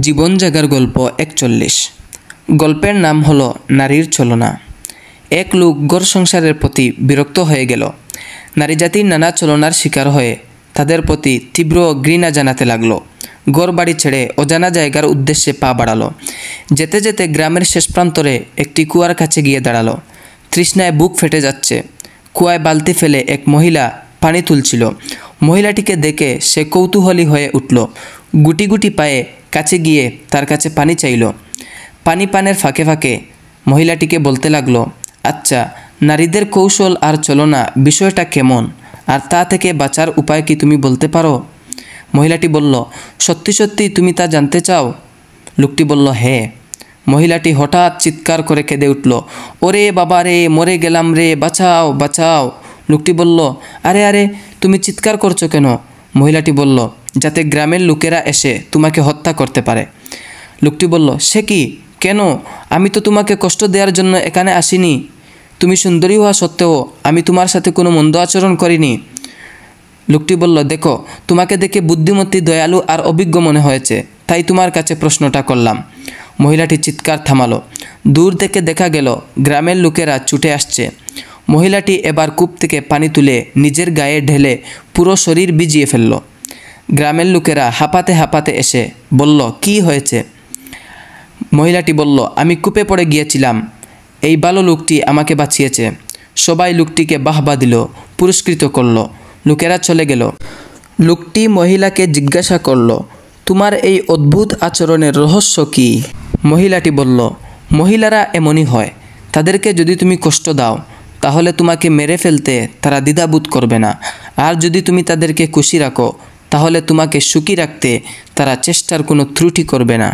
জীবন জাগার গল্প ৪১। গল্পের নাম হলো নারীর ছলনা। এক লোক ঘর সংসারের প্রতি বিরক্ত হয়ে গেল। নারী জাতির নানা ছলনার শিকার হয়ে তাদের প্রতি তীব্র ঘৃণা জানাতে লাগলো। ঘর বাড়ি ছেড়ে অজানা জায়গার উদ্দেশ্যে পা বাড়ালো। যেতে যেতে গ্রামের শেষ প্রান্তরে একটি কুয়ার কাছে গিয়ে দাঁড়ালো। তৃষ্ণায় বুক ফেটে যাচ্ছে। কুয়ায় বালতি ফেলে এক মহিলা পানি তুলছিল। মহিলাটিকে দেখে সে কৌতূহলী হয়ে উঠল। গুটি গুটি পায়ে কাছে গিয়ে তার কাছে পানি চাইল। পানি পানের ফাঁকে ফাঁকে মহিলাটিকে বলতে লাগলো, আচ্ছা, নারীদের কৌশল আর চলনা বিষয়টা কেমন, আর তা থেকে বাঁচার উপায় কি তুমি বলতে পারো? মহিলাটি বলল, সত্যি সত্যি তুমি তা জানতে চাও? লোকটি বলল, হ্যাঁ। মহিলাটি হঠাৎ চিৎকার করে কেঁদে উঠল, ওরে বাবা রে, মরে গেলাম রে, বাঁচাও বাঁচাও। লোকটি বলল, আরে আরে, তুমি চিৎকার করছো কেন? মহিলাটি বলল, যাতে গ্রামের লোকেরা এসে তোমাকে হত্যা করতে পারে। লোকটি বলল, সে কি, কেন? আমি তো তোমাকে কষ্ট দেওয়ার জন্য এখানে আসিনি। তুমি সুন্দরী হওয়া সত্ত্বেও আমি তোমার সাথে কোনো মন্দ আচরণ করিনি। লোকটি বলল, দেখো, তোমাকে দেখে বুদ্ধিমতী, দয়ালু আর অভিজ্ঞ মনে হয়েছে, তাই তোমার কাছে প্রশ্নটা করলাম। মহিলাটি চিৎকার থামালো। দূর থেকে দেখা গেল গ্রামের লোকেরা ছুটে আসছে। মহিলাটি এবার কূপ থেকে পানি তুলে নিজের গায়ে ঢেলে পুরো শরীর ভিজিয়ে ফেলল। গ্রামের লোকেরা হাঁপাতে হাঁপাতে এসে বলল, কি হয়েছে? মহিলাটি বলল, আমি কূপে পড়ে গিয়েছিলাম, এই ভালো লোকটি আমাকে বাঁচিয়েছে। সবাই লোকটিকে বাহবা দিল, পুরস্কৃত করল। লোকেরা চলে গেল। লোকটি মহিলাকে জিজ্ঞাসা করল, তোমার এই অদ্ভুত আচরণের রহস্য কি? মহিলাটি বলল, মহিলারা এমনই হয়, তাদেরকে যদি তুমি কষ্ট দাও তাহলে তোমাকে মেরে ফেলতে তারা দ্বিধাবোধ করবে না, আর যদি তুমি তাদেরকে খুশি রাখো তাহলে তোমাকে সুখী রাখতে তারা চেষ্টার কোনো ত্রুটি করবে না।